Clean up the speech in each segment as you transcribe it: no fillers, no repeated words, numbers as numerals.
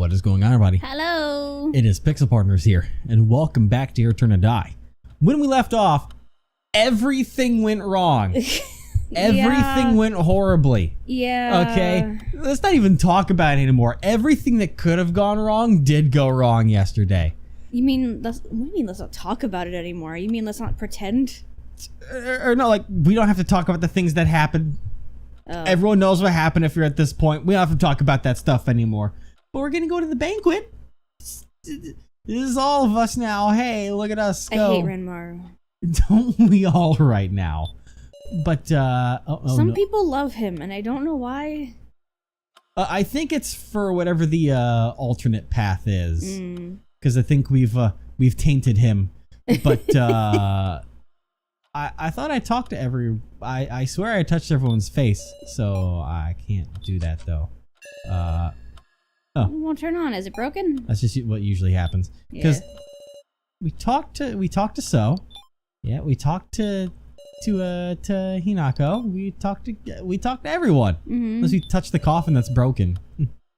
What is going on, everybody? Hello. It is Pixel Partners here, and welcome back to Your Turn to Die. When we left off, everything went wrong. Everything went horribly. Yeah. Okay? Let's not even talk about it anymore. Everything that could have gone wrong did go wrong yesterday. You mean, what do you mean let's not talk about it anymore? You mean let's not pretend? Or no, like, we don't have to talk about the things that happened. Oh. Everyone knows what happened if you're at this point. We don't have to talk about that stuff anymore. But we're gonna go to the banquet. This is all of us now. Hey, look at us go. I hate Renmaru. Don't we all right now? But, Some people love him, and I don't know why. I think it's for whatever the alternate path is. Because I think we've tainted him. But, I thought I talked to I swear I touched everyone's face, so I can't do that though. It won't turn on. Is it broken? That's just what usually happens. Because we talked to So. Yeah, we talked to Hinako. We talked to everyone. Unless we touch the coffin that's broken.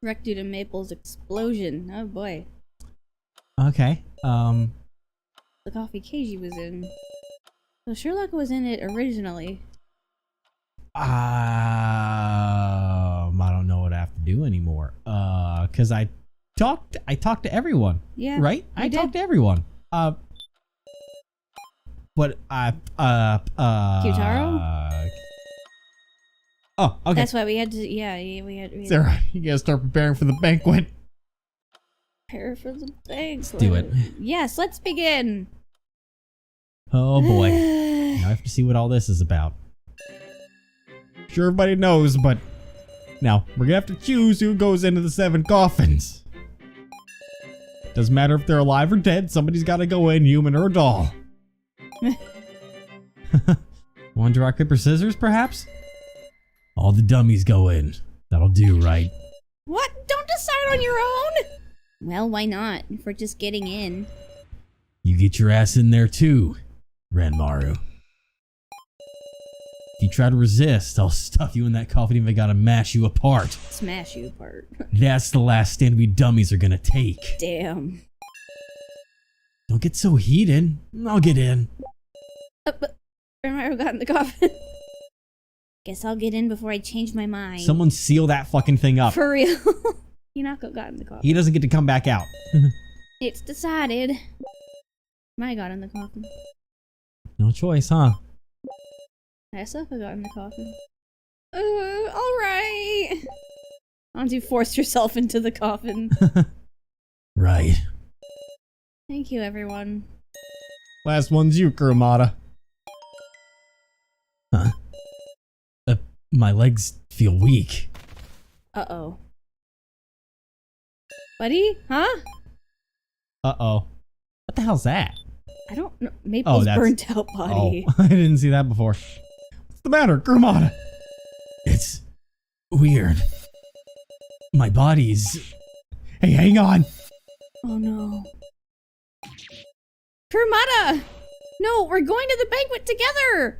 Wrecked due to Maple's explosion. Oh boy. Okay. The coffee Keiji was in. So Sherlock was in it originally. I don't know what I have to do anymore. Because I talked to everyone. Yeah. Right? I talked to everyone. But Kyutaro? Oh, okay. That's why we had to. Yeah, we had. Sarah, you gotta start preparing for the banquet. Prepare for the banquet. Do it. Yes, let's begin. Oh boy. Now I have to see what all this is about. Sure, everybody knows, but now we're gonna have to choose who goes into the 7 coffins. Doesn't matter if they're alive or dead, somebody's gotta go in, human or doll. Want to rock, paper, scissors, perhaps? All the dummies go in. That'll do, right? What? Don't decide on your own? Well, why not? If we're just getting in. You get your ass in there too, Renmaru. If you try to resist, I'll stuff you in that coffin and I gotta mash you apart. Smash you apart. That's the last stand we dummies are gonna take. Damn. Don't get so heated. I'll get in. But Renmaru got in the coffin. Guess I'll get in before I change my mind. Someone seal that fucking thing up. For real. Hinako got in the coffin. He doesn't get to come back out. It's decided. I got in the coffin. No choice, huh? Asaka got in the coffin. Alright. Anzu forced herself into the coffin. Right. Thank you, everyone. Last one's you, Kurumada. Huh? My legs feel weak. Uh-oh. Buddy? Huh? Uh-oh. What the hell's that? I don't know. Maple's burnt out body. Oh, I didn't see that before. What's the matter, Kurumada? It's weird. My body's... Hey, hang on! Oh no. Kurumada! No, we're going to the banquet together!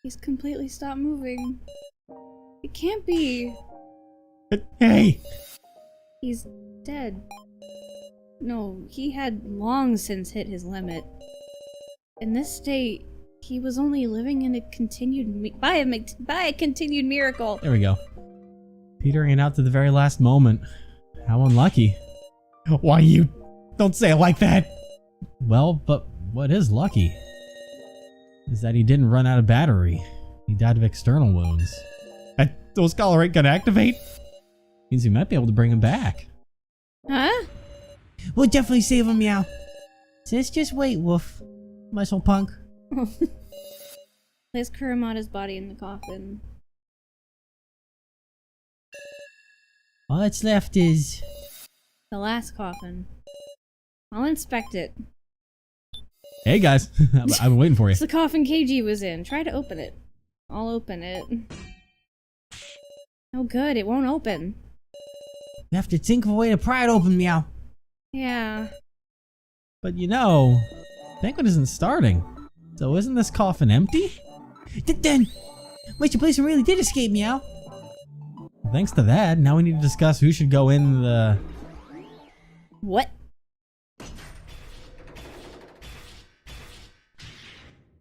He's completely stopped moving. It can't be. Hey! He's dead. No, he had long since hit his limit. In this state, he was only living in a continued by a continued miracle. There we go. Petering out to the very last moment. How unlucky. Why you don't say it like that? Well, but what is lucky is that he didn't run out of battery. He died of external wounds. Those color ain't gonna activate? Means we might be able to bring him back. Huh? We'll definitely save him, Meow. Just wait, Wolf. Muscle punk. Place Kurumada's body in the coffin. All that's left is... The last coffin. I'll inspect it. Hey guys, I've been waiting for you. It's the coffin Keiji was in. Try to open it. I'll open it. Oh good, it won't open. You have to think of a way to pry it open, Meow. Yeah. But you know, banquet isn't starting. So isn't this coffin empty? Then, Wait, your place really did escape, Meow. Thanks to that, now we need to discuss who should go in the... What?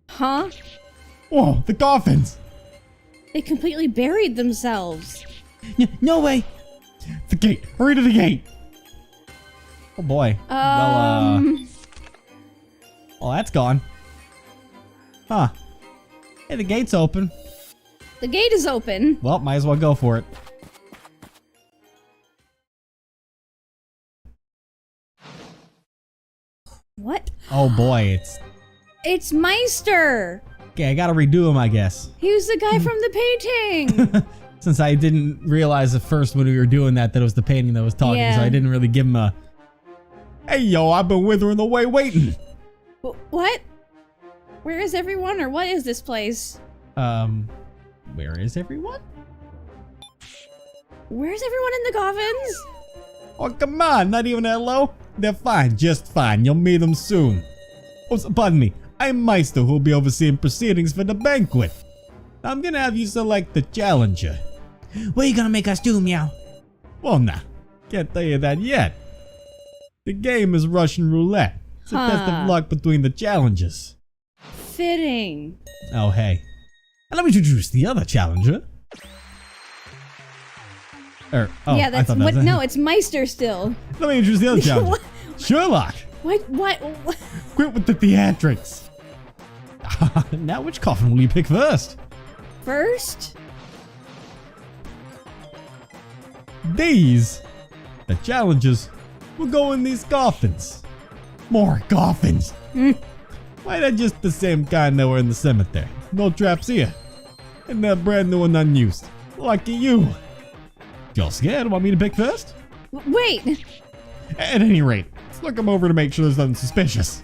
Huh? Whoa, the coffins! They completely buried themselves. No way! The gate! Hurry to the gate! Oh boy. Well, that's gone. Huh. Hey, the gate's open. The gate is open. Well, might as well go for it. What? Oh boy, It's Meister! okay, I gotta redo him, I guess. He was the guy from the painting! Since I didn't realize at first when we were doing that it was the painting that was talking, Yeah. so I didn't really give him a... Hey yo, I've been withering away waiting! What? Where is everyone, or what is this place? Where is everyone? Where's everyone in the coffins? Oh, come on, not even hello? They're fine, just fine. You'll meet them soon. Oh, pardon me. I'm Meister, who'll be overseeing proceedings for the banquet. I'm gonna have you select the challenger. What are you gonna make us do, Meow? Well, nah. Can't tell you that yet. The game is Russian roulette. It's a test of luck between the challengers. Fitting. Oh, hey. And let me introduce the other challenger. Yeah, I that's thought that what. was- No, it's Meister still. Let me introduce the other challenger. What? Sherlock. What? Quit with the theatrics. Now, which coffin will you pick first? First? These, the challengers, will go in these coffins. More coffins. Why, they're just the same kind that were in the cemetery. No traps here. And they're brand new and unused. Lucky you. Y'all scared? Want me to pick first? Wait. At any rate, let's look them over to make sure there's nothing suspicious.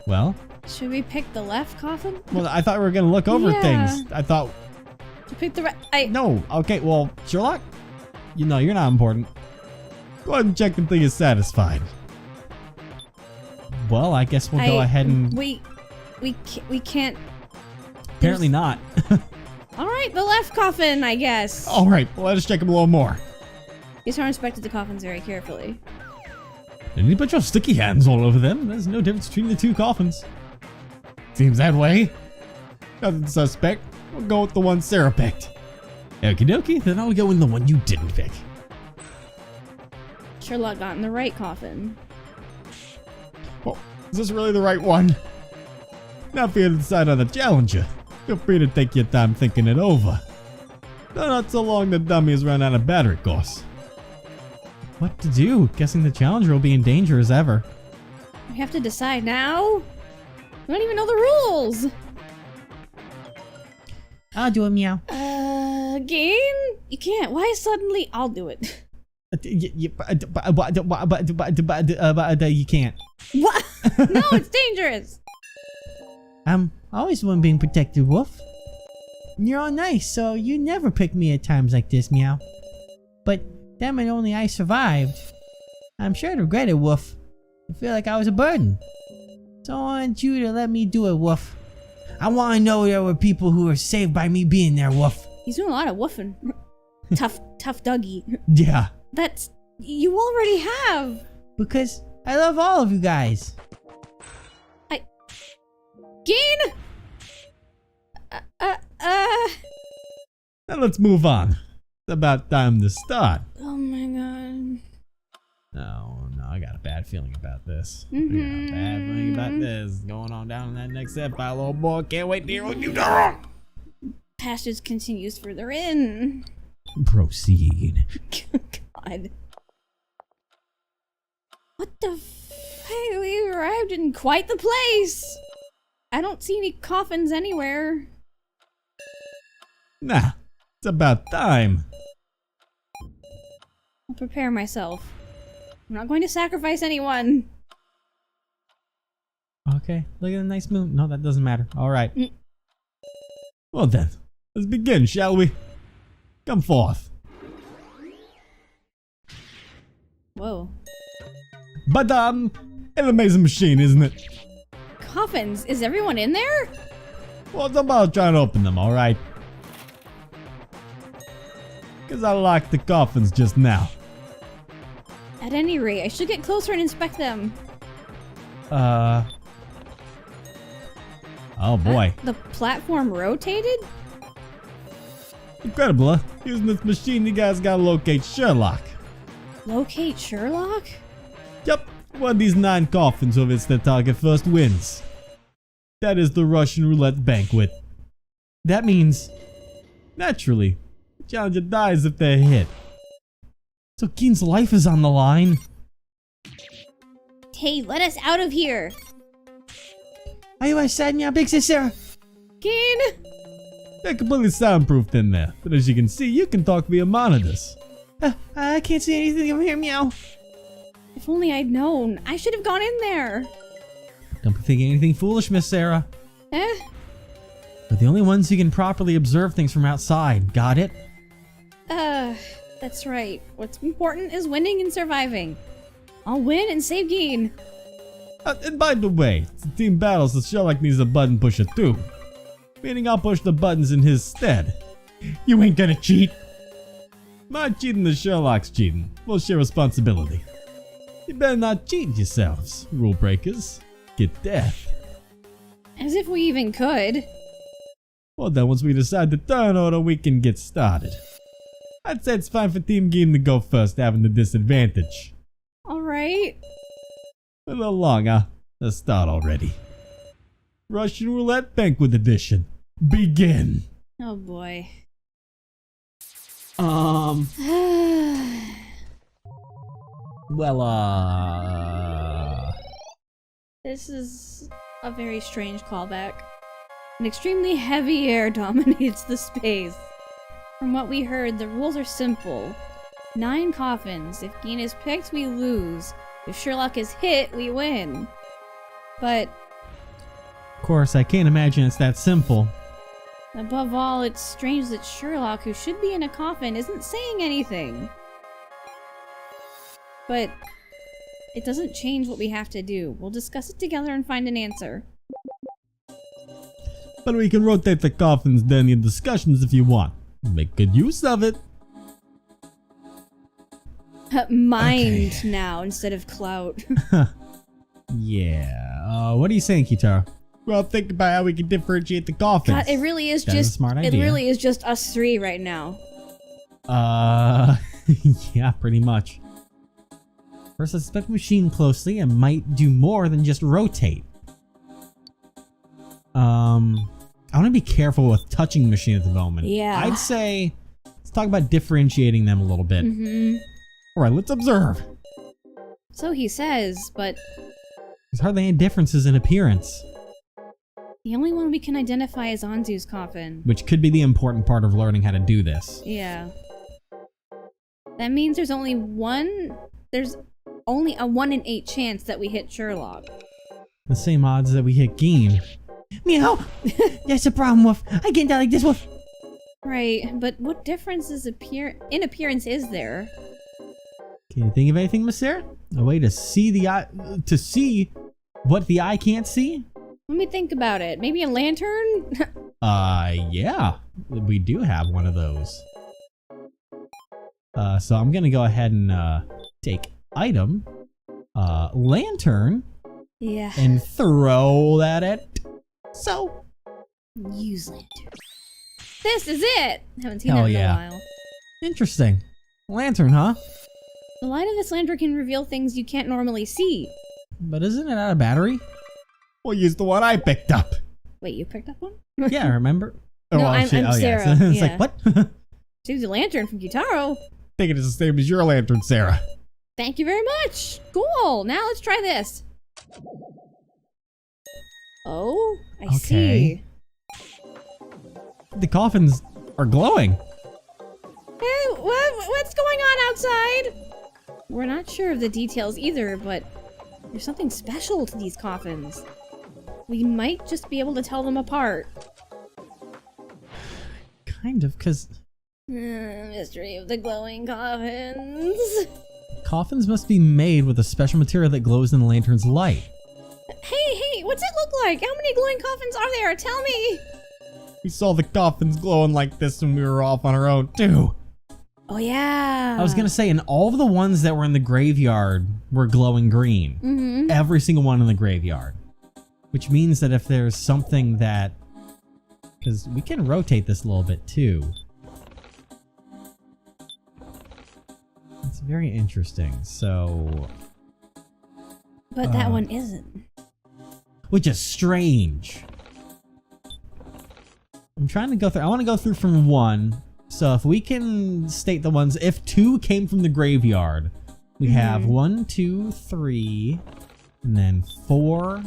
Well? Should we pick the left coffin? Well, I thought we were gonna look over Yeah. things. I thought... To pick the right. No, okay, well, Sherlock? You know, you're not important. Go ahead and check until you're satisfied. Well, I guess we'll go ahead and... We can't. Apparently not. All right, the left coffin, I guess. Alright, well, let us check them a little more. These are inspected the coffins very carefully. Didn't you put your sticky hands all over them? There's no difference between the two coffins. Seems that way. Nothing suspect. We'll go with the one Sarah picked. Okie dokie, then I'll go in the one you didn't pick. Sherlock got in the right coffin. Well, is this really the right one? Now for you to decide on the challenger. Feel free to take your time thinking it over. Though not so long the dummy has run out of battery course. What to do? Guessing the challenger will be in danger as ever. We have to decide now? We don't even know the rules! I'll do it, Meow. Again? You can't. Why suddenly? I'll do it. You can't. What? No, it's dangerous! I'm always the one being protected, Wolf. You're all nice, so you never pick me at times like this, Meow. But damn it, only I survived. I'm sure I'd regret it, Wolf. I feel like I was a burden. So I want you to let me do it, Wolf. I want to know there were people who were saved by me being there, Wolf. He's doing a lot of woofing. tough Dougie. Yeah. That's... You already have! Because I love all of you guys. Geen? Now let's move on. It's about time to start. Oh my god. Oh no, I got a bad feeling about this. I got a bad feeling about this. Going on down in that next set file, old boy. Can't wait to hear what you've done. Passage continues further in. Proceed. God. What the f- We arrived in quite the place! I don't see any coffins anywhere. Nah, it's about time. I'll prepare myself. I'm not going to sacrifice anyone. Okay, look at the nice moon. No, that doesn't matter. Alright. Well then, let's begin, shall we? Come forth. Whoa. But an amazing machine, isn't it? Coffins? Is everyone in there? What's about trying to open them, alright? Because I locked the coffins just now. At any rate, I should get closer and inspect them. Oh boy. The platform rotated? Incredible, huh? Using this machine, you guys gotta locate Sherlock. Locate Sherlock? Yep, one of these 9 coffins who hits their target first wins. That is the Russian roulette banquet. That means, naturally, the challenger dies if they're hit. So Keen's life is on the line. Hey, let us out of here! Are you outside now, big sister? Keen! They're completely soundproofed in there, but as you can see, you can talk via monitors. I can't see anything over here, meow. If only I'd known. I should have gone in there. Don't be thinking anything foolish, Miss Sarah. Eh? We're the only ones who can properly observe things from outside, got it? That's right. What's important is winning and surviving. I'll win and save Geen. And by the way, it's a team battle, so Sherlock needs a button pusher too. Meaning I'll push the buttons in his stead. You ain't gonna cheat. My cheating is Sherlock's cheating. We'll share responsibility. You better not cheat yourselves, rule breakers. Get death. As if we even could. Well then, once we decide the turn order, we can get started. I'd say it's fine for Team Geen to go first, having the disadvantage. Alright. A little long, huh? Let's start already. Russian Roulette Banquet Edition. Begin. Oh boy. Well, This is a very strange callback. An extremely heavy air dominates the space. From what we heard, the rules are simple. 9 coffins. If Geen is picked, we lose. If Sherlock is hit, we win. But, of course, I can't imagine it's that simple. above all, it's strange that Sherlock, who should be in a coffin, isn't saying anything. But, it doesn't change what we have to do. We'll discuss it together and find an answer. But we can rotate the coffins during your discussions if you want. Make good use of it. Mind Okay. now instead of clout. Yeah. What are you saying, Kitaro? Well, think about how we can differentiate the coffins. God, it really is That is a just smart it idea. really is just us 3 right now. Yeah, pretty much. First, let's inspect the machine closely and might do more than just rotate. I want to be careful with touching the machine at the moment. Yeah. I'd say let's talk about differentiating them a little bit. Alright, let's observe. So he says, but There's hardly any differences in appearance, the only one we can identify is Anzu's coffin. which could be the important part of learning how to do this. Yeah. That means there's only a 1 in 8 chance that we hit Sherlock. The same odds that we hit Geen. Meow. That's a problem, Wolf. I can't die like this, Wolf. Right, but what difference in appearance is there? Can you think of anything, Miss Sarah? A way to see the eye, to see what the eye can't see? Let me think about it. Maybe a lantern? Yeah, we do have one of those. So I'm gonna go ahead and take item, lantern, Yeah. and throw that at. So Use lantern. This is it! Haven't seen Hell that in yeah. a while. interesting. Lantern, huh? The light of this lantern can reveal things you can't normally see. But isn't it out of battery? We'll use the one I picked up. Wait, you picked up one? Yeah, remember? No, I'm Sarah, Yeah. It's yeah. like, what? Choose a lantern from Kitaro. Think it is the same as your lantern, Sarah. Thank you very much. Cool. Now let's try this. Oh, I see. The coffins are glowing. Hey, what's going on outside? We're not sure of the details either, but there's something special to these coffins. We might just be able to tell them apart. Kind of, because Mystery of the glowing coffins. coffins must be made with a special material that glows in the lantern's light. Hey, what's it look like? How many glowing coffins are there? Tell me. We saw the coffins glowing like this when we were off on our own, too. Oh, yeah. I was gonna say, and all of the ones that were in the graveyard were glowing green. Mm-hmm. Every single one in the graveyard. Which means that if there's something that... Because we can rotate this a little bit, too. It's very interesting, so... But that one isn't. Which is strange. I'm trying to go through... I want to go through from 1. So if we can state the ones... If 2 came from the graveyard, we have 1, 2, 3, and then 4,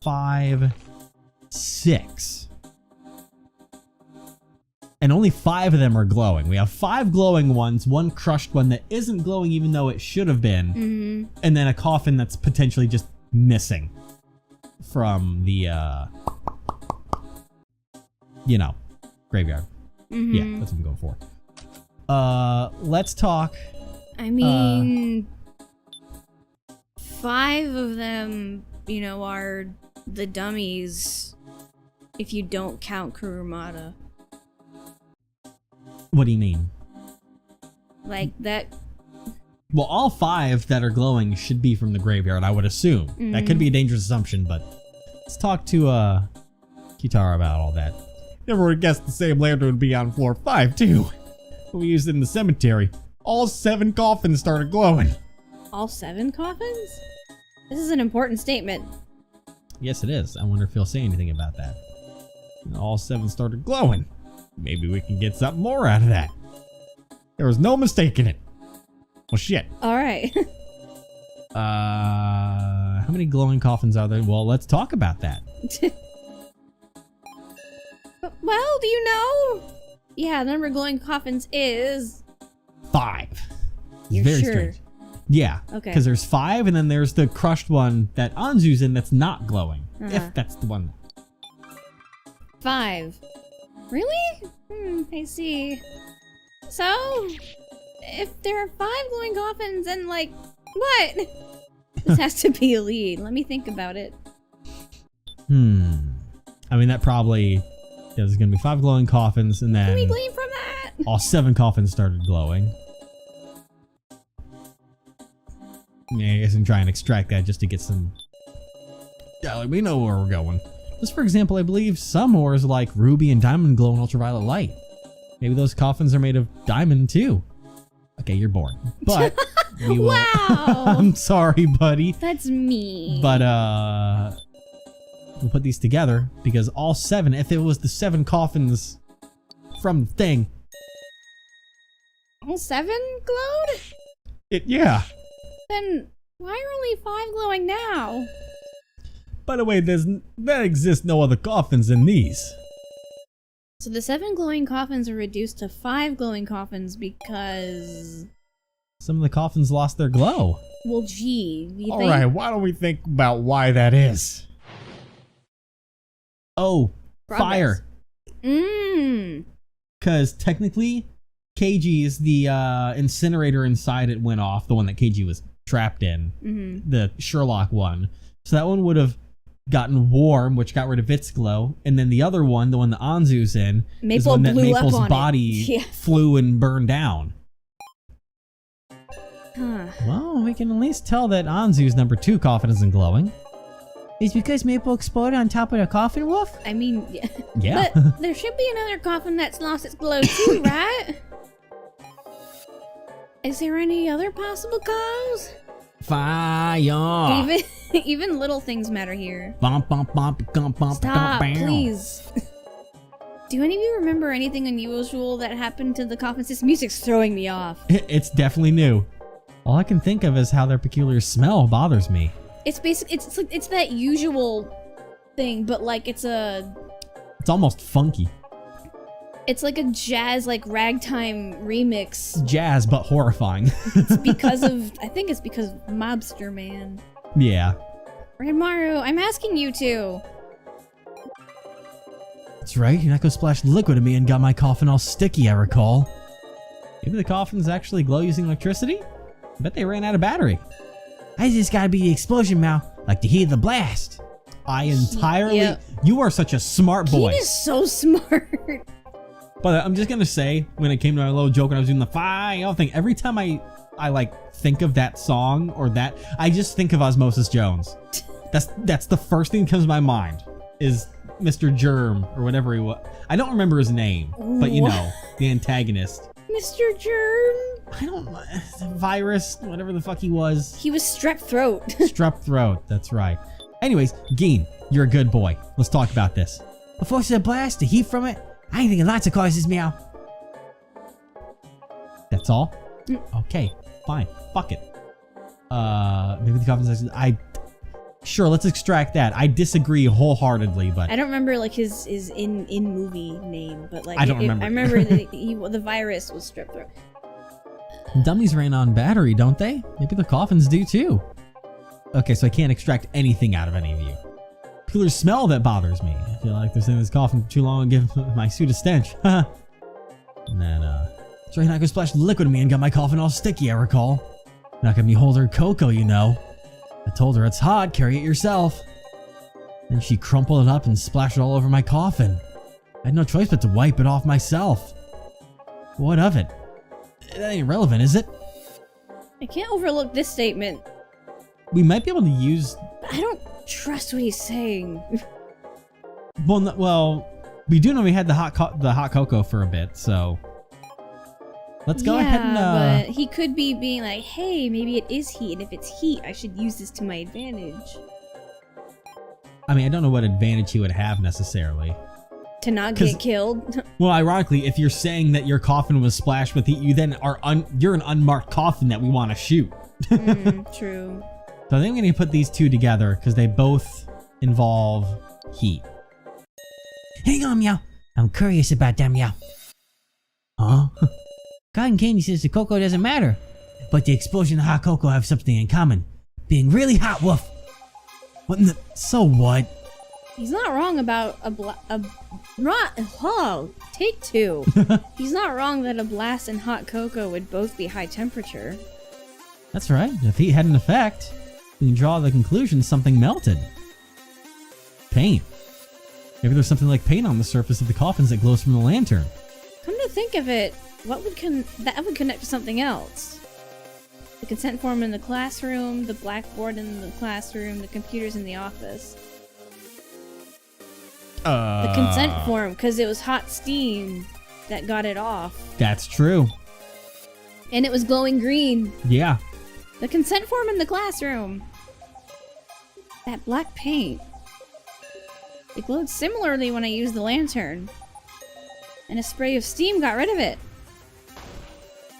5, 6. And only 5 of them are glowing. We have 5 glowing ones, 1 crushed one that isn't glowing even though it should have been, and then a coffin that's potentially just missing from the, graveyard. Yeah, that's what I'm going for. Let's talk. I mean, 5 of them, are the dummies if you don't count Kurumada. What do you mean? Like that. Well, all 5 that are glowing should be from the graveyard, I would assume. That could be a dangerous assumption, but let's talk to Kitara about all that. Never would have guessed the same lantern would be on floor 5 too. We used it in the cemetery. All 7 coffins started glowing. All 7 coffins? This is an important statement. Yes, it is. I wonder if he'll say anything about that. All 7 started glowing. Maybe we can get something more out of that. There was no mistaking it. Well, shit. All right. How many glowing coffins are there? Well, let's talk about that. Well, do you know? Yeah, the number of glowing coffins is 5. You're very sure? strange. Yeah. Okay. Because there's 5, and then there's the crushed one that Anzu's in that's not glowing. If that's the one. 5. Really? I see. So, if there are 5 glowing coffins, then what? This has to be a lead. Let me think about it. I mean, that probably... There's gonna be 5 glowing coffins, and then... Can we glean from that? All 7 coffins started glowing. Yeah, I guess I'm trying to extract that just to get some... Yeah, we know where we're going. Just for example, I believe some ores like ruby and diamond glow in ultraviolet light. Maybe those coffins are made of diamond too. Okay, you're bored. But we will... Wow! I'm sorry, buddy. That's me. But we'll put these together because all 7, if it was the 7 coffins from the thing... All 7 glowed? Yeah. Then why are only 5 glowing now? By the way, there exists no other coffins than these. So the 7 glowing coffins are reduced to 5 glowing coffins because... Some of the coffins lost their glow. Well, gee, do you think... Alright, why don't we think about why that is? Oh, Progress. fire. Because technically, KG's the incinerator inside it went off, the one that KG was trapped in. The Sherlock one. So that one would have gotten warm, which got rid of its glow, and then the other one, the one that Anzu's in, is the one that blew up Maple's on body flew and burned down. Huh. Well, we can at least tell that Anzu's number 2 coffin isn't glowing. It's because Maple exploded on top of the coffin, Wolf? I mean, Yeah. But there should be another coffin that's lost its glow too, right? Is there any other possible cause? Fire! Even little things matter here. Bump, bump, bump, bump, bump, Stop, bump, please. Do any of you remember anything unusual that happened to the coffins? This music's throwing me off. It's definitely new. All I can think of is how their peculiar smell bothers me. It's basically it's that usual thing, but it's almost funky. It's like a jazz ragtime remix. Jazz, but horrifying. It's because of I think it's because of Mobster Man. Yeah. Ranmaru, I'm asking you to. That's right, you're not gonna splash liquid at me and got my coffin all sticky, I recall. Maybe the coffins actually glow using electricity? I bet they ran out of battery. I just gotta be the explosion, Mal. Like the heat of the blast. I entirely... Yeah. You are such a smart boy. Keen is so smart. But I'm just gonna say, when it came to my little joke when I was doing the final thing, every time I like think of that song or that, I just think of Osmosis Jones. That's the first thing that comes to my mind is Mr. Germ or whatever he was. I don't remember his name, but you know, the antagonist. Mr. Germ. I don't know. Virus, whatever the fuck he was. He was strep throat. Strep throat, that's right. Anyways, Geen, you're a good boy. Let's talk about this. Before the blast, the heat from it, I ain't thinking lots of causes, meow. That's all? Okay, fine. Fuck it. Maybe the coffin. Sure, let's extract that. I disagree wholeheartedly, but I don't remember like his in movie name, but like I don't remember. I remember the virus was strep throat. Dummies ran on battery, don't they? Maybe the coffins do too. Okay, so I can't extract anything out of any of you. Peeler's smell that bothers me. I feel like they're sitting in this coffin for too long and give my suit a stench. And then, so not gonna splash liquid on me and got my coffin all sticky, I recall. Not gonna be hold her cocoa, you know. I told her it's hot, carry it yourself. Then she crumpled it up and splashed it all over my coffin. I had no choice but to wipe it off myself. What of it? That ain't relevant, is it? I can't overlook this statement. We might be able to use... I don't trust what he's saying. Well, we do know we had the hot cocoa for a bit, so... Let's go ahead and... but he could be being like, hey, maybe it is heat, and if it's heat, I should use this to my advantage. I mean, I don't know what advantage he would have necessarily. To not get killed? Well, ironically, if you're saying that your coffin was splashed with heat, you then are you're an unmarked coffin that we want to shoot. True. So I think we're going to put these two together because they both involve heat. Hang on, meow. I'm curious about that, meow. Huh? Cotton Candy says the cocoa doesn't matter, but the explosion and hot cocoa have something in common. Being really hot, woof. What in the... So what? He's not wrong about take two. He's not wrong that a blast and hot cocoa would both be high temperature. That's right. If heat had an effect, we can draw the conclusion something melted. Paint. Maybe there's something like paint on the surface of the coffins that glows from the lantern. Come to think of it, what would that would connect to something else? The consent form in the classroom, the blackboard in the classroom, the computers in the office. The consent form, because it was hot steam that got it off. That's true. And it was glowing green. Yeah. The consent form in the classroom. That black paint. It glowed similarly when I used the lantern. And a spray of steam got rid of it.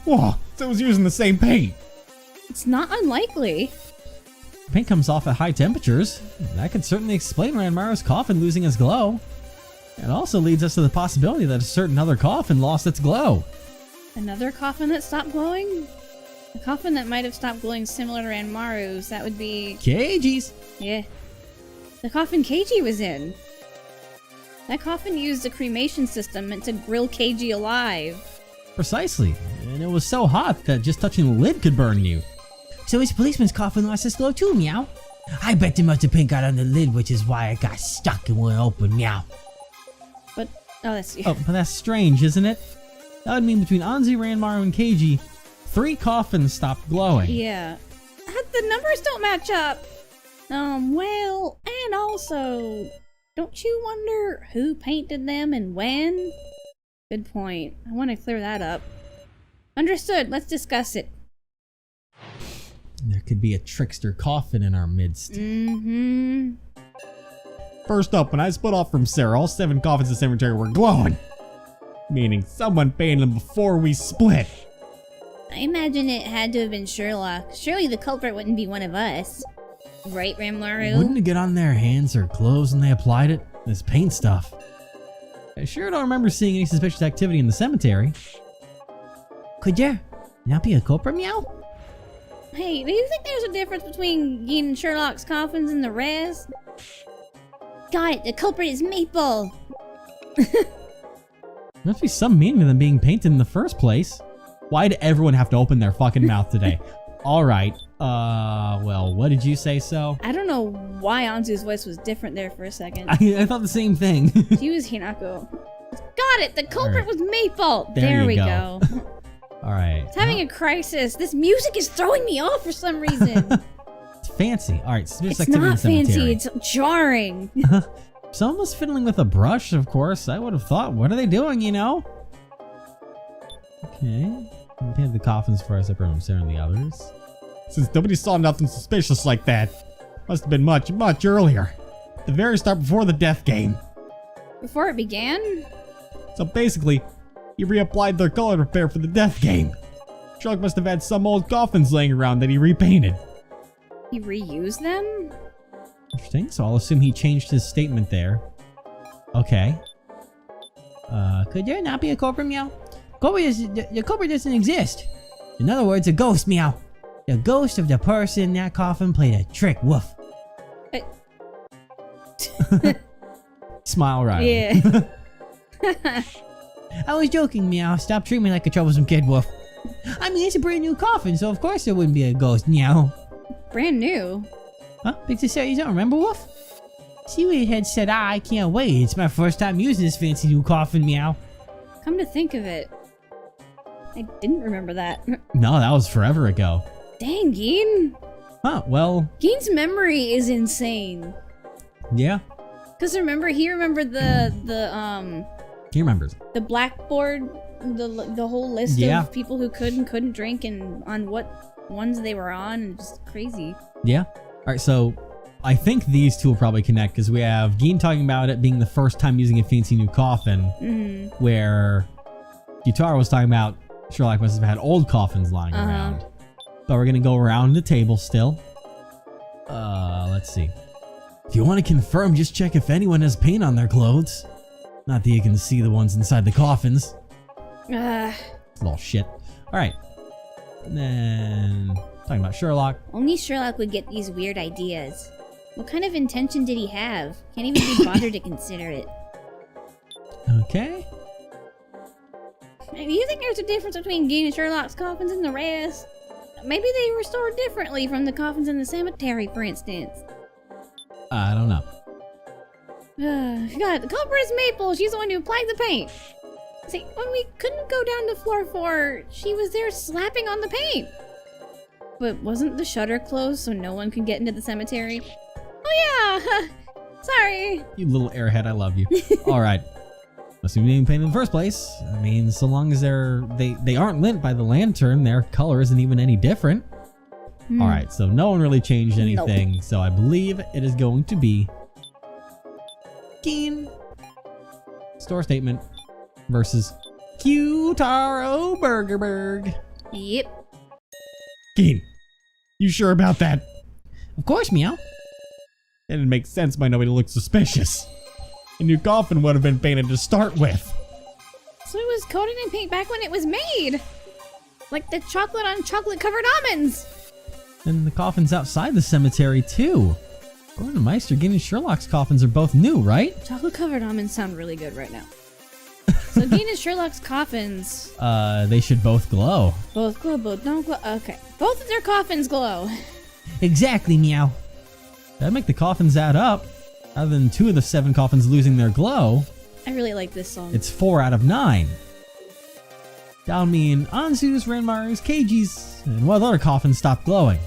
Whoa, so it was using the same paint. It's not unlikely. Paint comes off at high temperatures. That could certainly explain Ranmaru's coffin losing its glow. It also leads us to the possibility that a certain other coffin lost its glow. Another coffin that stopped glowing? A coffin that might have stopped glowing similar to Ranmaru's, that would be... Keiji's. Yeah. The coffin Keiji was in. That coffin used a cremation system meant to grill Keiji alive. Precisely. And it was so hot that just touching the lid could burn you. So his policeman's coffin lost its glow too, meow. I bet the must have paint got on the lid, which is why it got stuck and wouldn't open, meow. But, but that's strange, isn't it? That would mean between Anzi, Ranmaru, and Keiji, 3 coffins stopped glowing. Yeah. The numbers don't match up. Well, and also, don't you wonder who painted them and when? Good point. I want to clear that up. Understood. Let's discuss it. There could be a trickster coffin in our midst. Mm-hmm. First up, when I split off from Sarah, all 7 coffins in the cemetery were glowing. Meaning someone painted them before we split. I imagine it had to have been Sherlock. Surely the culprit wouldn't be one of us. Right, Ranmaru? Wouldn't it get on their hands or clothes when they applied it? This paint stuff. I sure don't remember seeing any suspicious activity in the cemetery. Could there not be a culprit, meow? Hey, do you think there's a difference between Geen and Sherlock's coffins and the rest? Got it, the culprit is Maple! There must be some meaning to them being painted in the first place. Why did everyone have to open their fucking mouth today? Alright. Well, what did you say so? I don't know why Anzu's voice was different there for a second. I thought the same thing. She was Hinako. Got it! The culprit was Maple! There we you go. Alright. It's having a crisis. This music is throwing me off for some reason. It's fancy. Alright, so It's not fancy, it's jarring. Someone was fiddling with a brush, of course. I would have thought, what are they doing, you know? Okay. We painted the coffins first, everyone staring the others. Since nobody saw nothing suspicious like that, must have been much, much earlier. The very start before the death game. Before it began? So basically, he reapplied their color repair for the death game. Sherlock must have had some old coffins laying around that he repainted. He reused them? Interesting, so I'll assume he changed his statement there. Okay. Could there not be a culprit, meow? The culprit doesn't exist. In other words, a ghost, meow. The ghost of the person in that coffin played a trick, woof. Smile right. Yeah. I was joking, meow. Stop treating me like a troublesome kid, woof. I mean, it's a brand new coffin, so of course there wouldn't be a ghost, meow. Brand new. Huh? Big to say you don't remember, woof? Seaweed had said, I can't wait. It's my first time using this fancy new coffin, meow. Come to think of it, I didn't remember that. No, that was forever ago. Dang, Geen. Huh, well, Geen's memory is insane. yeah. Cause remember, he remembered He remembers. the blackboard, the whole list Yeah. of people who could and couldn't drink and on what ones they were on, and just crazy. Yeah. Alright, so I think these two will probably connect because we have Geen talking about it being the first time using a fancy new coffin, where Gyutaro was talking about Sherlock must have had old coffins lying around. But we're gonna go around the table still. Let's see. If you want to confirm, just check if anyone has paint on their clothes. Not that you can see the ones inside the coffins. Little shit. Alright. Then, talking about Sherlock. Only Sherlock would get these weird ideas. What kind of intention did he have? Can't even be bothered to consider it. Okay. Do you think there's a difference between Geen and Sherlock's coffins and the rest? Maybe they were stored differently from the coffins in the cemetery, for instance. I don't know. God, the culprit is Maple. She's the one who applied the paint. See, when we couldn't go down to floor 4, she was there slapping on the paint. But wasn't the shutter closed so no one could get into the cemetery? Oh yeah, sorry. You little airhead, I love you. Alright. Assuming they didn't paint in the first place. I mean, so long as they aren't lit by the lantern, their color isn't even any different. Alright, so no one really changed anything, Nope. so I believe it is going to be Geen store statement versus Gyutaro Burgerberg. Yep. Geen, you sure about that? Of course, meow. It makes sense by nobody looked suspicious. A new coffin would have been painted to start with. So it was coated in paint back when it was made. Like the chocolate on chocolate covered almonds. And the coffins outside the cemetery too. According to Meister, Geen and Sherlock's coffins are both new, right? Chocolate covered almonds sound really good right now. So Geen and Sherlock's coffins They should both glow. both glow, both don't glow. Okay. Both of their coffins glow. Exactly, meow. That'd make the coffins add up. Other than 2 of the 7 coffins losing their glow, I really like this song. it's 4 out of 9. That would mean Anzu's, Ranmaru's, Keiji's, and what other coffins stopped glowing.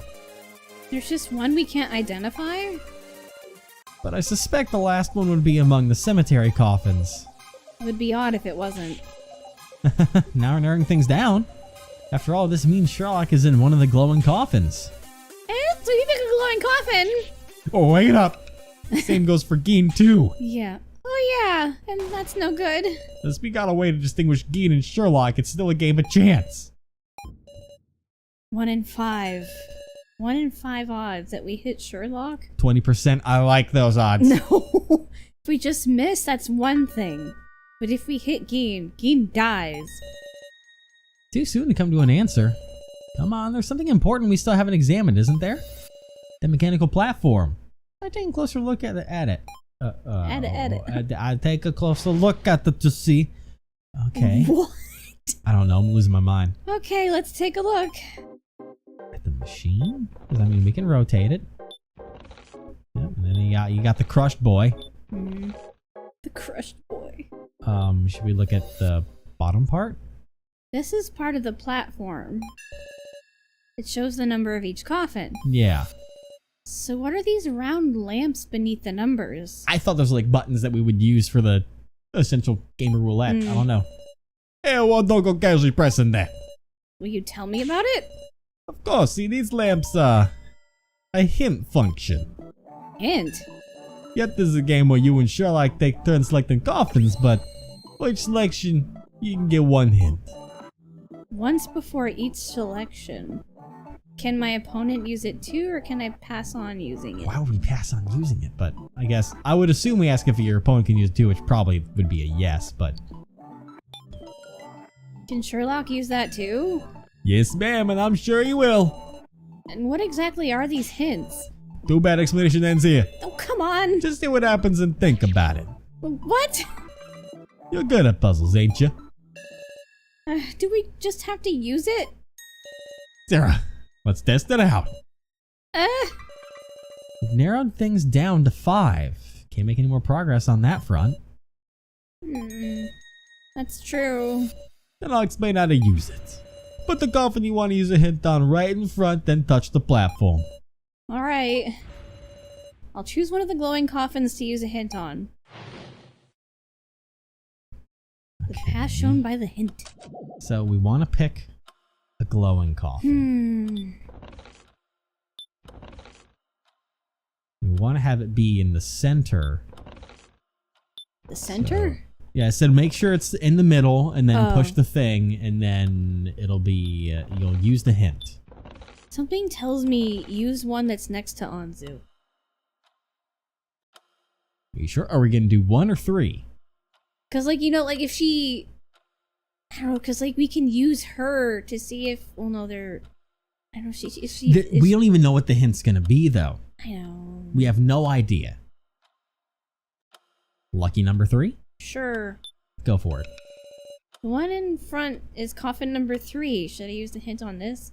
There's just one we can't identify? But I suspect the last one would be among the cemetery coffins. It would be odd if it wasn't. Now we're narrowing things down. After all, this means Sherlock is in one of the glowing coffins. So you pick a glowing coffin? Oh, wait up! Same goes for Geen too. Yeah. Oh yeah, and that's no good. Since we got a way to distinguish Geen and Sherlock, it's still a game of chance. 1 in 5. 1 in 5 odds that we hit Sherlock? 20%, I like those odds. No. If we just miss, that's one thing. But if we hit Geen, Geen dies. Too soon to come to an answer. Come on, there's something important we still haven't examined, isn't there? The mechanical platform. I take a closer look at it. At it. I take a closer look at it to see. Okay. What? I don't know, I'm losing my mind. Okay, let's take a look. At the machine? Because I mean, we can rotate it. Yep, and then you got the crushed boy. The crushed boy. Should we look at the bottom part? This is part of the platform. It shows the number of each coffin. Yeah. So what are these round lamps beneath the numbers? I thought those were like buttons that we would use for the essential gamer roulette. I don't know. Hey, well, don't go casually pressing that. Will you tell me about it? Of course, see, these lamps, a hint function. Hint? Yet this is a game where you and Sherlock take turns selecting coffins, but for each selection, you can get one hint. Once before each selection. Can my opponent use it too, or can I pass on using it? Why would we pass on using it? But I guess I would assume we ask if your opponent can use it too, which probably would be a yes, but... Can Sherlock use that too? Yes, ma'am, and I'm sure he will. And what exactly are these hints? Too bad explanation ends here. Oh, come on! Just see what happens and think about it. What? You're good at puzzles, ain't you? Do we just have to use it? Sarah, let's test it out. We've narrowed things down to 5. Can't make any more progress on that front. That's true. Then I'll explain how to use it. Put the coffin you want to use a hint on right in front, then touch the platform. Alright. I'll choose one of the glowing coffins to use a hint on. The path shown by the hint. So we want to pick a glowing coffin. We want to have it be in the center. The center? So, yeah, so make sure it's in the middle and then push the thing and then it'll be, you'll use the hint. Something tells me use one that's next to Anzu. Are you sure? Are we going to do 1 or 3? Cause like, you know, like if she... I don't know, cause like we can use her to see if... Well, no, they're... I don't know if she... We don't even know what the hint's going to be though. I know. We have no idea. Lucky number 3? Sure. Go for it. The one in front is coffin number 3. Should I use the hint on this?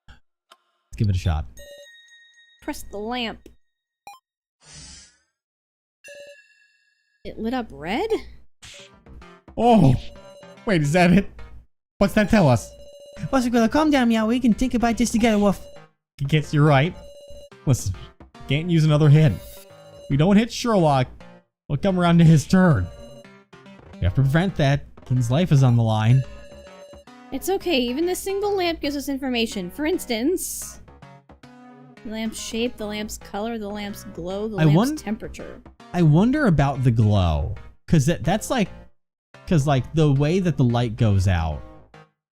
Let's give it a shot. Press the lamp. It lit up red? Oh! Wait, is that it? What's that tell us? What's it gonna calm down, Meow? We can think about this together, Wolf. I guess you're right. Listen, can't use another hint. We don't hit Sherlock, we'll come around to his turn. We have to prevent that. King's life is on the line. It's okay, even this single lamp gives us information. For instance... The lamp's shape, the lamp's color, the lamp's glow, the lamp's temperature. I wonder about the glow. Cause that's like... Cause like the way that the light goes out,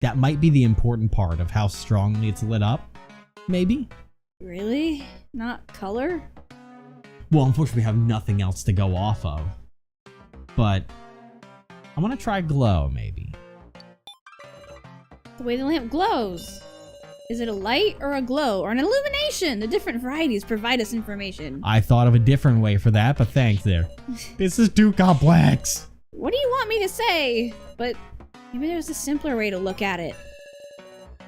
that might be the important part of how strongly it's lit up. Maybe? Really? Not color? Well, unfortunately we have nothing else to go off of. But I want to try glow, maybe. The way the lamp glows. Is it a light or a glow or an illumination? The different varieties provide us information. I thought of a different way for that, but thanks there. This is too complex. What do you want me to say? But maybe there's a simpler way to look at it.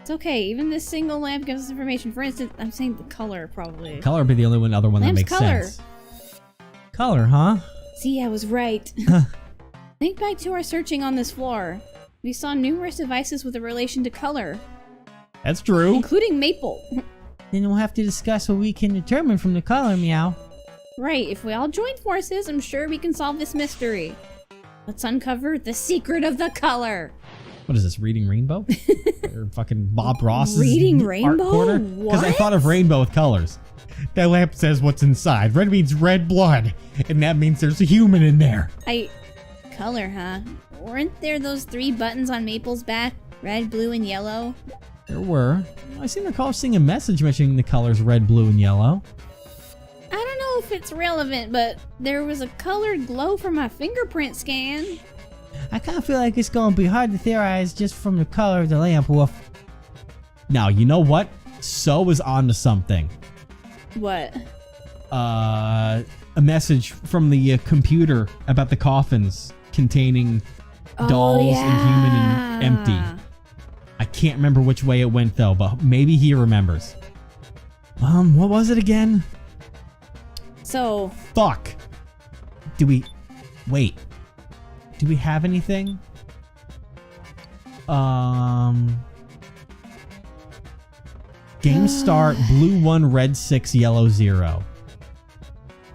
It's okay, even this single lamp gives us information. For instance, I'm saying the color, probably. Color would be the only other one Lamp's that makes color. sense. Color, huh? See, I was right. Think back to our searching on this floor. We saw numerous devices with a relation to color. That's true. Including maple. Then we'll have to discuss what we can determine from the color, Meow. Right, if we all join forces, I'm sure we can solve this mystery. Let's uncover the secret of the color. What is this, Reading Rainbow? Or fucking Bob Ross's Reading art Rainbow? corner? Because I What? thought of rainbow with colors. That lamp says what's inside. Red means red blood, and that means there's a human in there. Color, huh? Weren't there those 3 buttons on Maple's back? Red, blue, and yellow? There were. I seem to recall seeing a message mentioning the colors red, blue, and yellow. I don't know if it's relevant, but there was a colored glow from my fingerprint scan. I kind of feel like it's gonna be hard to theorize just from the color of the lamp, Wolf. Now, you know what? So was onto something. What? A message from the computer about the coffins containing dolls and human and empty. I can't remember which way it went though, but maybe he remembers. What was it again? So, Fuck. Wait. Do we have anything? Game start, blue 1, red 6, yellow 0.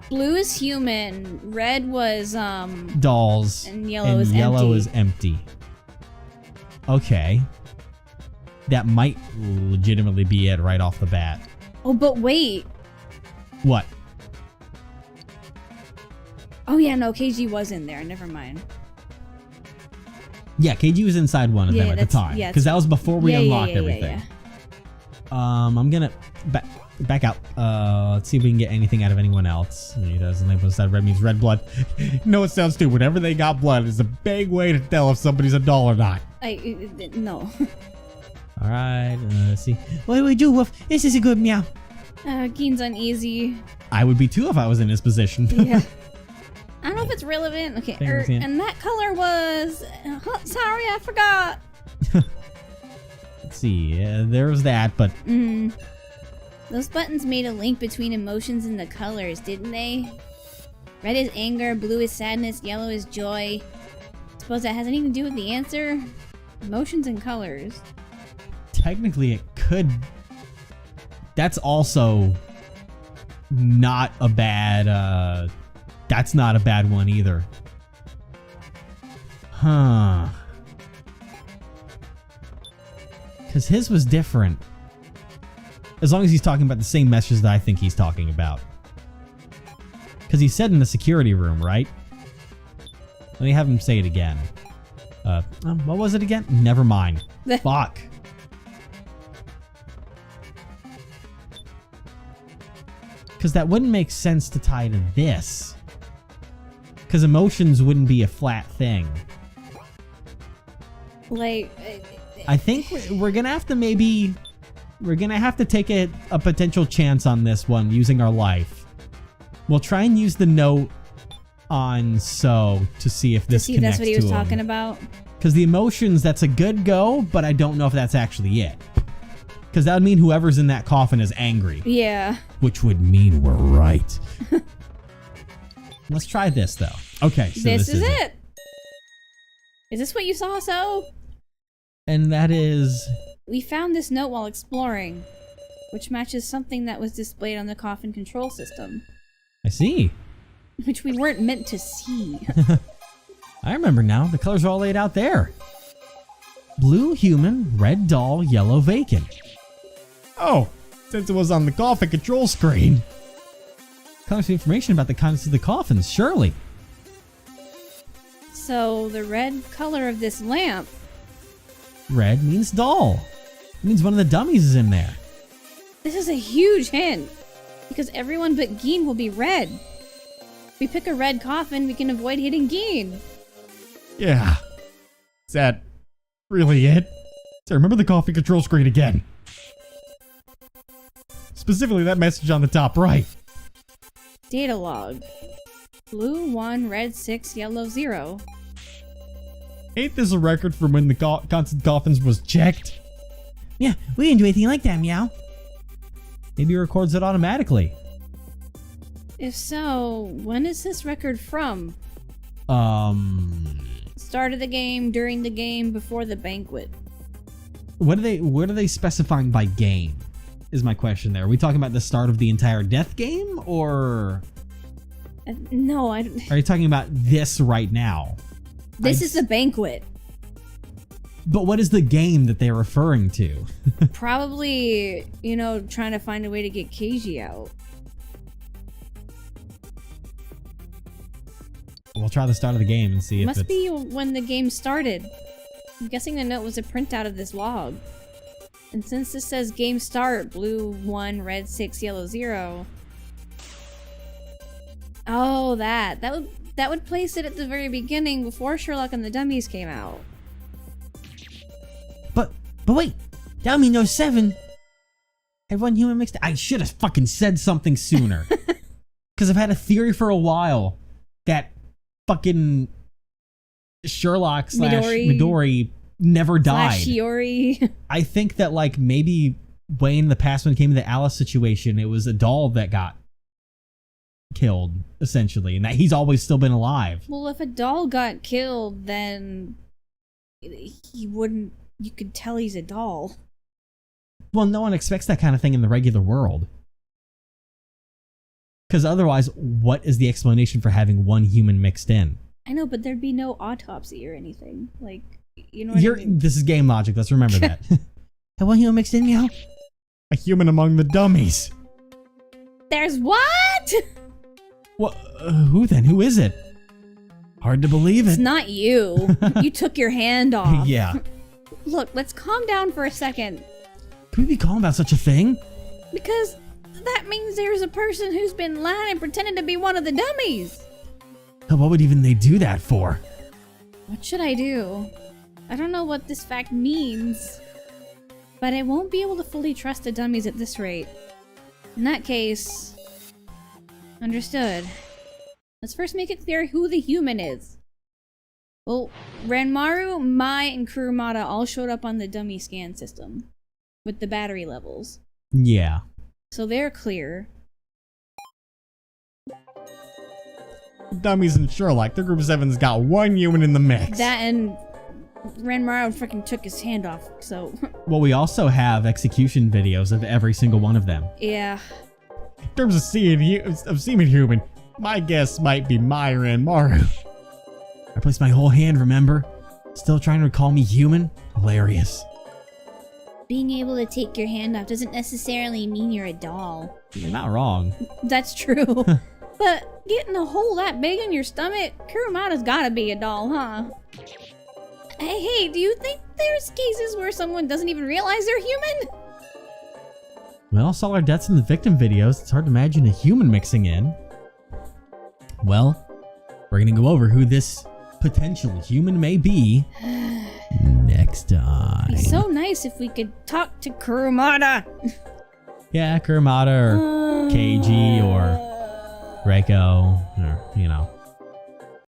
blue is human, red was, Dolls. and yellow is empty. yellow is empty. Okay. That might legitimately be it right off the bat. Oh, but wait. What? Oh yeah, no, KG was in there. Never mind. Yeah, KG was inside one of Yeah, them at the that's- time. yeah, Because that was before we unlocked yeah, everything. yeah. I'm gonna back out. Let's see if we can get anything out of anyone else. He doesn't label that red means red blood. No, it sounds stupid. Whenever they got blood, it's a big way to tell if somebody's a doll or not. No. All right, let's see. What do we do, Wolf? This is a good meow. Geen's uneasy. I would be too if I was in his position. Yeah. I don't know if it's relevant. Okay, Thanks, yeah. and that color was... sorry, I forgot. Let's see. There's that, but Those buttons made a link between emotions and the colors, didn't they? Red is anger, blue is sadness, yellow is joy. Suppose that has anything to do with the answer? Emotions and colors. technically it could. That's also not a bad. That's not a bad one either. Huh. Because his was different. As long as he's talking about the same message that I think he's talking about. Because he said in the security room, right? Let me have him say it again. What was it again? Never mind. Fuck. Because that wouldn't make sense to tie to this. Because emotions wouldn't be a flat thing. Like, I think we're gonna have to maybe... We're gonna have to take a potential chance on this one using our life. We'll try and use the note on So to see if this connects to that's what he was him. talking about. Because the emotions, that's a good go, but I don't know if that's actually it. Because that would mean whoever's in that coffin is angry. Yeah. Which would mean we're right. Let's try this, though. Okay, so this is it. Is this what you saw, So? And that is... We found this note while exploring, which matches something that was displayed on the coffin control system. I see. Which we weren't meant to see. I remember now. The colors are all laid out there. Blue human, red doll, yellow vacant. Oh, since it was on the coffin control screen. Colors information about the contents of the coffins, surely. So, the red color of this lamp... Red means doll. It means one of the dummies is in there. This is a huge hint, because everyone but Geen will be red. If we pick a red coffin, we can avoid hitting Geen. Yeah. Is that really it? So remember the coffee control screen again. Specifically that message on the top right. Data log. Blue 1, red 6, yellow 0. Ain't this a record from when the constant coffins was checked? Yeah, we didn't do anything like that, meow. Maybe it records it automatically. If so, when is this record from? Start of the game, during the game, before the banquet. What are they specifying by game? Is my question there. Are we talking about the start of the entire death game, or No, are you talking about this right now? This is the banquet. But what is the game that they're referring to? Probably, trying to find a way to get Keiji out. We'll try the start of the game and see if Must it's... be when the game started. I'm guessing the note was a printout of this log. And since this says game start, blue 1, red 6, yellow 0. Oh, that would place it at the very beginning before Sherlock and the Dummies came out. But wait, that would mean those 7 had one human mixed. I should have fucking said something sooner. Because I've had a theory for a while that fucking Sherlock / Midori never died. Shiori. I think that like maybe way in the past when it came to the Alice situation, it was a doll that got killed essentially, and that he's always still been alive. Well, if a doll got killed, then he wouldn't. You could tell he's a doll. Well, no one expects that kind of thing in the regular world. Because otherwise, what is the explanation for having one human mixed in? I know, but there'd be no autopsy or anything. Like, you know what I mean? This is game logic. Let's remember that. And one human mixed in, meow? A human among the dummies. There's what? What? Who then? Who is it? Hard to believe it. It's not you. You took your hand off. Yeah. Look, let's calm down for a second. Can we be calm about such a thing? Because that means there's a person who's been lying and pretending to be one of the dummies. What would even they do that for? What should I do? I don't know what this fact means, but I won't be able to fully trust the dummies at this rate. In that case, understood. Let's first make it clear who the human is. Well, Ranmaru, Mai, and Kurumada all showed up on the dummy scan system with the battery levels. Yeah. So they're clear. Dummies and Sherlock, the group of seven's got one human in the mix. That and Ranmaru freaking took his hand off, so... Well, we also have execution videos of every single one of them. Yeah. In terms of seeing human, my guess might be Myra and Maru. I placed my whole hand, remember? Still trying to call me human? Hilarious. Being able to take your hand off doesn't necessarily mean you're a doll. You're not wrong. That's true. But getting a hole that big in your stomach, Kurumada's gotta be a doll, huh? Hey, do you think there's cases where someone doesn't even realize they're human? Well, saw our deaths in the victim videos. It's hard to imagine a human mixing in. Well, we're gonna go over who this potential human may be next time. It'd be so nice if we could talk to Kurumada. Yeah, Kurumada or Keiji or Reiko or, you know.